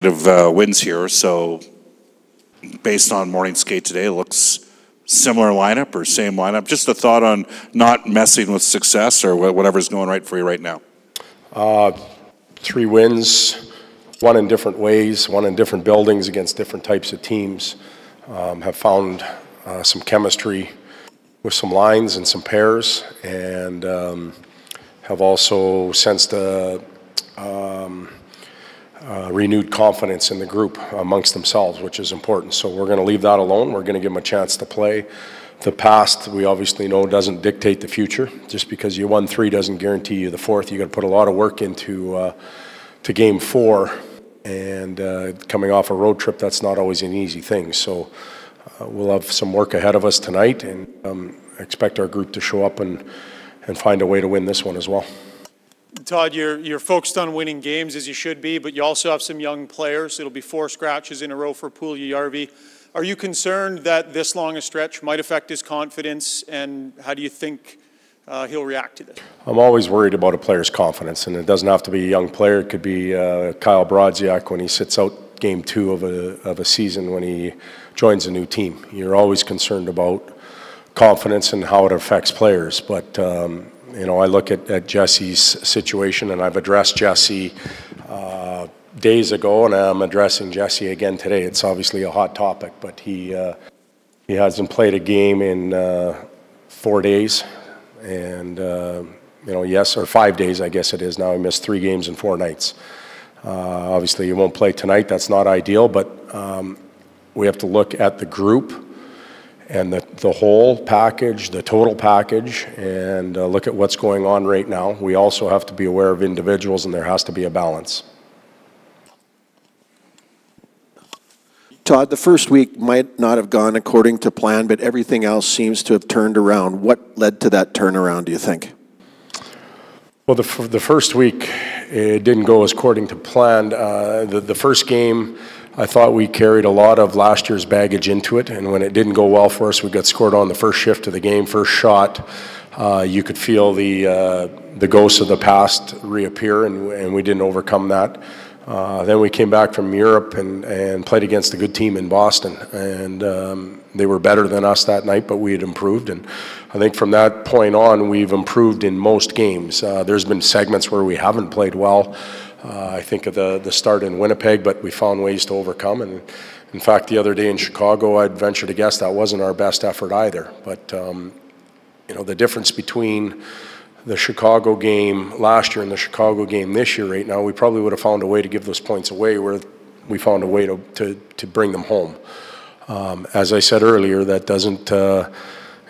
wins here. So based on morning skate today, it looks similar lineup or same lineup. Just a thought on not messing with success or whatever's going right for you right now. 3 wins, one in different ways, one in different buildings against different types of teams. Have found some chemistry with some lines and some pairs, and have also sensed a renewed confidence in the group amongst themselves, which is important. So we're going to leave that alone. We're going to give them a chance to play. The past, we obviously know, doesn't dictate the future. Just because you won 3 doesn't guarantee you the 4th. You got to put a lot of work into to Game 4, and coming off a road trip, that's not always an easy thing. So we'll have some work ahead of us tonight, and expect our group to show up and find a way to win this one as well. Todd, you're focused on winning games, as you should be, but you also have some young players. It'll be 4 scratches in a row for Puljujarvi. Are you concerned that this long a stretch might affect his confidence, and how do you think he'll react to this? I'm always worried about a player's confidence, and it doesn't have to be a young player. It could be Kyle Brodziak when he sits out Game 2 of a season when he joins a new team. You're always concerned about confidence and how it affects players, but you know, I look at Jesse's situation, and I've addressed Jesse days ago, and I'm addressing Jesse again today. It's obviously a hot topic, but he hasn't played a game in 4 days, and you know, yes, or 5 days, I guess it is now. He missed 3 games in 4 nights. Obviously, he won't play tonight. That's not ideal, but we have to look at the group and the whole package, the total package, and look at what's going on right now. We also have to be aware of individuals, and there has to be a balance. Todd, the first week might not have gone according to plan, but everything else seems to have turned around. What led to that turnaround, do you think? Well, the first week, it didn't go as according to plan. The first game, I thought we carried a lot of last year's baggage into it, and when it didn't go well for us, we got scored on the first shift of the game, first shot. You could feel the ghosts of the past reappear, and we didn't overcome that. Then we came back from Europe and played against a good team in Boston, and they were better than us that night, but we had improved, and I think from that point on, we've improved in most games. There's been segments where we haven't played well. I think of the start in Winnipeg, but we found ways to overcome. And in fact, the other day in Chicago, I'd venture to guess that wasn't our best effort either. But you know, the difference between the Chicago game last year and the Chicago game this year, right now, we probably would have found a way to give those points away, where we found a way to bring them home. As I said earlier, that doesn't.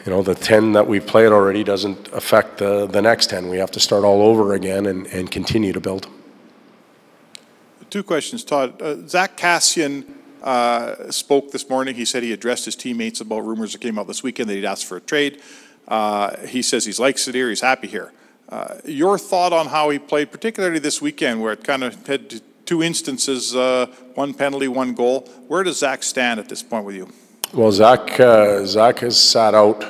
You know, the 10 that we've played already doesn't affect the next 10. We have to start all over again and continue to build. 2 questions, Todd. Zach Kassian spoke this morning. He said he addressed his teammates about rumors that came out this weekend that he'd asked for a trade. He says he likes it here, he's happy here. Your thought on how he played, particularly this weekend, where it kind of had 2 instances, 1 penalty, 1 goal. Where does Zach stand at this point with you? Well, Zach has sat out,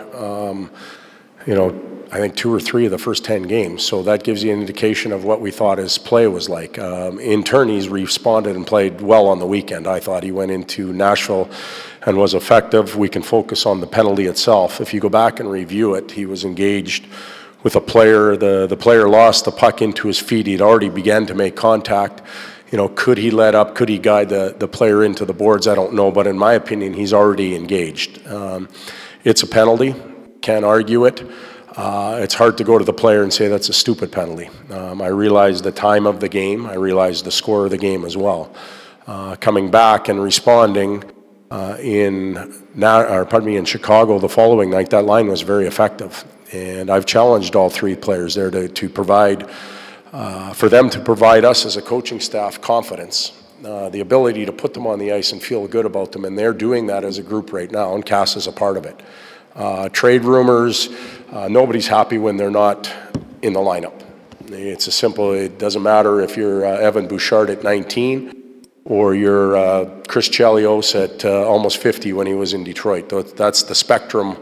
you know, I think 2 or 3 of the first 10 games. So that gives you an indication of what we thought his play was like. In turn, he's responded and played well on the weekend. I thought he went into Nashville and was effective. We can focus on the penalty itself. If you go back and review it, he was engaged with a player. The player lost the puck into his feet. He'd already began to make contact. You know, could he let up? Could he guide the player into the boards? I don't know. But in my opinion, he's already engaged. It's a penalty. Can't argue it. It's hard to go to the player and say that's a stupid penalty. I realize the time of the game. I realize the score of the game as well. Coming back and responding in Chicago the following night, that line was very effective. And I've challenged all 3 players there to provide, for them to provide us as a coaching staff confidence, the ability to put them on the ice and feel good about them. And they're doing that as a group right now, and Cass is a part of it. Trade rumors, nobody's happy when they're not in the lineup. It's a simple, it doesn't matter if you're Evan Bouchard at 19 or you're Chris Chelios at almost 50 when he was in Detroit. That's the spectrum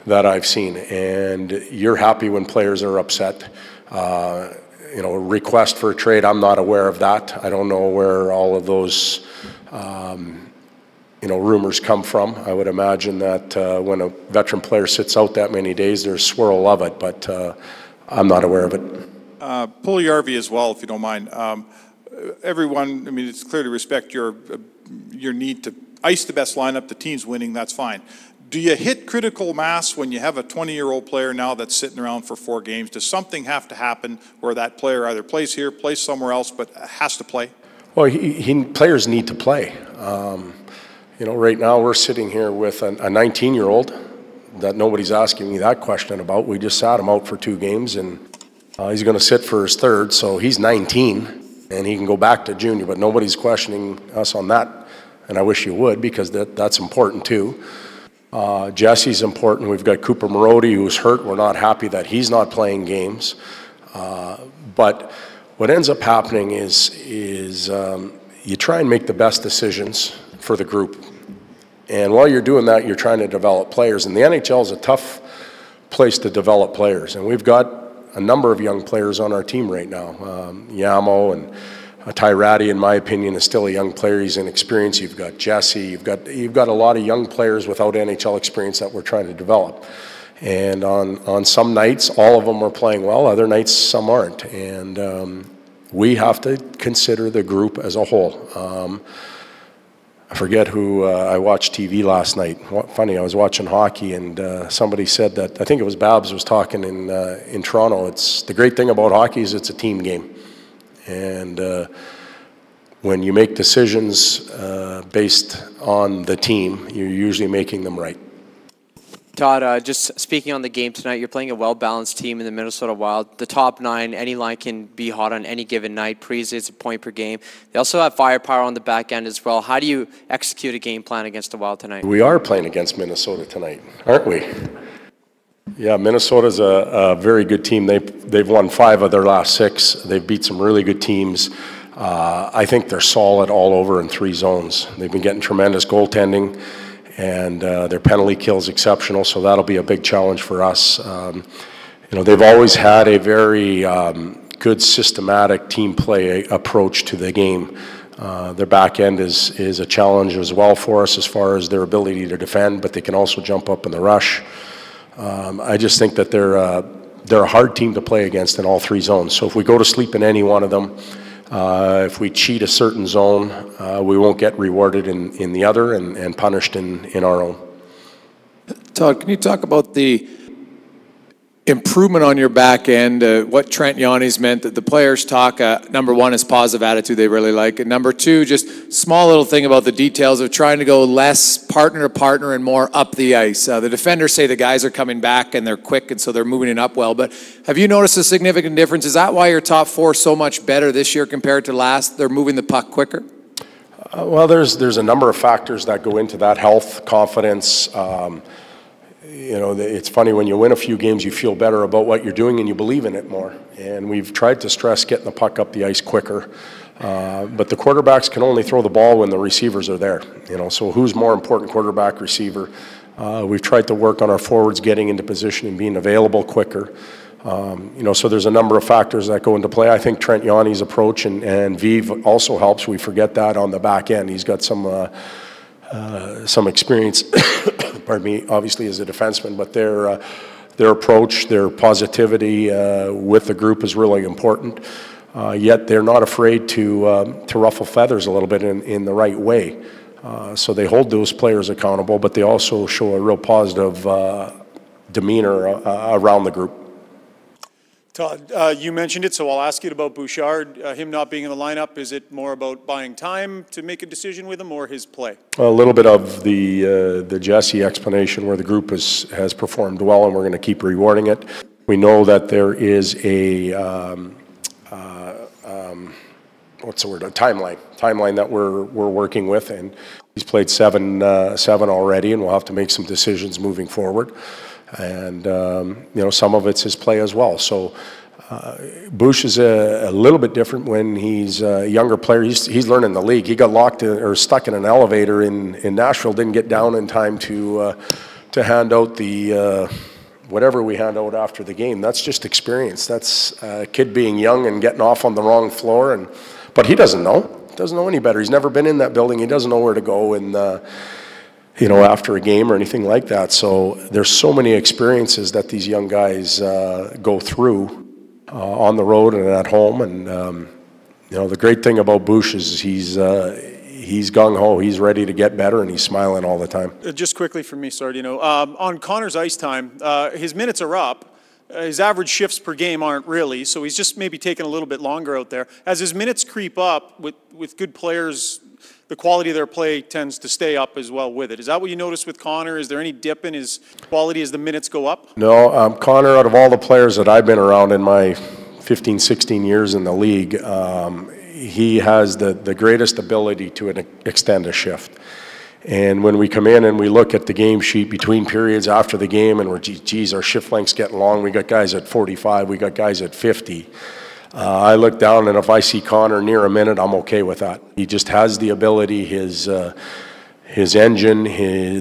that I've seen. And you're happy when players are upset. You know, request for a trade, I'm not aware of that. I don't know where all of those rumors come from. I would imagine that when a veteran player sits out that many days, there's swirl of it, but I'm not aware of it. Puljujärvi as well, if you don't mind. Everyone, I mean, it's clear to respect your need to ice the best lineup. The team's winning, that's fine. Do you hit critical mass when you have a 20-year-old player now that's sitting around for 4 games? Does something have to happen where that player either plays here, plays somewhere else, but has to play? Well, players need to play. Right now we're sitting here with a 19-year-old that nobody's asking me that question about. We just sat him out for 2 games, and he's going to sit for his 3rd, so he's 19, and he can go back to junior, but nobody's questioning us on that, and I wish you would, because that's important too. Jesse's important. We've got Cooper Marody, who's hurt. We're not happy that he's not playing games. But what ends up happening is you try and make the best decisions for the group. And while you're doing that, you're trying to develop players. And the NHL is a tough place to develop players. And we've got a number of young players on our team right now. Yamo and Tyrati, in my opinion, is still a young player. He's inexperienced. You've got Jesse. You've got a lot of young players without NHL experience that we're trying to develop. And on some nights, all of them are playing well. Other nights, some aren't. And we have to consider the group as a whole. I forget who I watched TV last night. Funny, I was watching hockey, and somebody said that, I think it was Babs was talking in Toronto. It's the great thing about hockey is it's a team game. And when you make decisions based on the team, you're usually making them right. Todd, just speaking on the game tonight, you're playing a well-balanced team in the Minnesota Wild. The top 9, any line can be hot on any given night. Parise is a point per game. They also have firepower on the back end as well. How do you execute a game plan against the Wild tonight? We are playing against Minnesota tonight, aren't we? Yeah, Minnesota's a very good team. They've won 5 of their last 6. They've beat some really good teams. I think they're solid all over in 3 zones. They've been getting tremendous goaltending, and their penalty kill's exceptional, so that'll be a big challenge for us. They've always had a very good systematic team play approach to the game. Their back end is a challenge as well for us as far as their ability to defend, but they can also jump up in the rush. I just think that they're a hard team to play against in all 3 zones. So if we go to sleep in any one of them, if we cheat a certain zone, we won't get rewarded in the other and punished in our own. Todd, can you talk about the improvement on your back end, what Trent Yanni's meant, that the players talk, number 1 is positive attitude they really like, and number 2, just small little thing about the details of trying to go less partner to partner and more up the ice. The defenders say the guys are coming back and they're quick and so they're moving it up well, but have you noticed a significant difference? Is that why your top 4 so much better this year compared to last? They're moving the puck quicker? Well, there's a number of factors that go into that: health, confidence. It's funny, when you win a few games, you feel better about what you're doing and you believe in it more. And we've tried to stress getting the puck up the ice quicker. But the quarterbacks can only throw the ball when the receivers are there. So who's more important, quarterback, receiver? We've tried to work on our forwards getting into position and being available quicker. So there's a number of factors that go into play. I think Trent Yanni's approach and Vive also helps. We forget that on the back end. He's got some experience, pardon me, obviously as a defenseman, but their approach, their positivity with the group is really important. Yet they're not afraid to ruffle feathers a little bit in the right way. So they hold those players accountable, but they also show a real positive demeanor around the group. Todd, you mentioned it, so I'll ask you about Bouchard. Him not being in the lineup, is it more about buying time to make a decision with him or his play? A little bit of the Jesse explanation, where the group has performed well and we're going to keep rewarding it. We know that there is a timeline that we're working with, and he's played seven already, and we'll have to make some decisions moving forward. And some of it's his play as well. So Bush is a little bit different when he's a younger player. He's learning the league. He got locked or stuck in an elevator in Nashville, didn't get down in time to hand out the whatever we hand out after the game. That's just experience. That's a kid being young and getting off on the wrong floor. But he doesn't know Doesn't know any better. He's never been in that building. He doesn't know where to go and, after a game or anything like that. So there's so many experiences that these young guys go through on the road and at home. And, the great thing about Bush is he's gung-ho. He's ready to get better, and he's smiling all the time. Just quickly from me, sorry, on Connor's ice time, his minutes are up. His average shifts per game aren't really, so he's just maybe taking a little bit longer out there. As his minutes creep up with good players, the quality of their play tends to stay up as well with it. Is that what you notice with Connor? Is there any dip in his quality as the minutes go up? No, Connor, out of all the players that I've been around in my 15, 16 years in the league, he has the greatest ability to extend a shift. And when we come in and we look at the game sheet between periods after the game and we're, geez, our shift length's getting long. We got guys at 45, we got guys at 50. I look down, and if I see Connor near a minute, I'm okay with that. He just has the ability, his engine,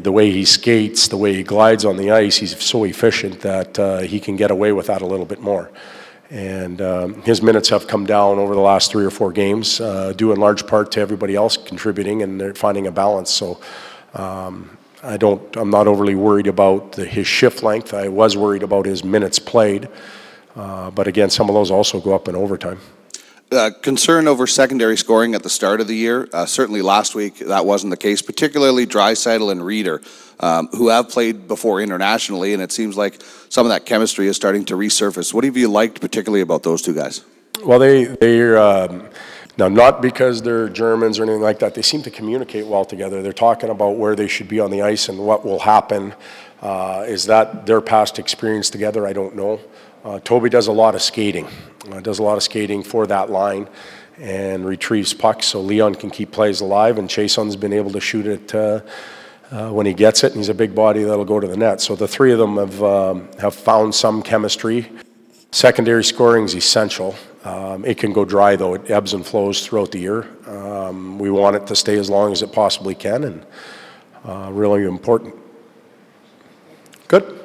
the way he skates, the way he glides on the ice, he's so efficient that he can get away with that a little bit more. And his minutes have come down over the last 3 or 4 games, due in large part to everybody else contributing, and they're finding a balance. So I'm not overly worried about his shift length. I was worried about his minutes played. But again, some of those also go up in overtime. Concern over secondary scoring at the start of the year. Certainly last week that wasn't the case, particularly Draisaitl and Reeder, who have played before internationally, and it seems like some of that chemistry is starting to resurface. What have you liked particularly about those two guys? Well, they're now, not because they're Germans or anything like that. They seem to communicate well together. They're talking about where they should be on the ice and what will happen. Is that their past experience together? I don't know. Toby does a lot of skating. For that line and retrieves pucks so Leon can keep plays alive, and Chason's been able to shoot it when he gets it, and he's a big body that'll go to the net. So the three of them have found some chemistry. Secondary scoring is essential. It can go dry, though. It ebbs and flows throughout the year. We want it to stay as long as it possibly can, and really important. Good.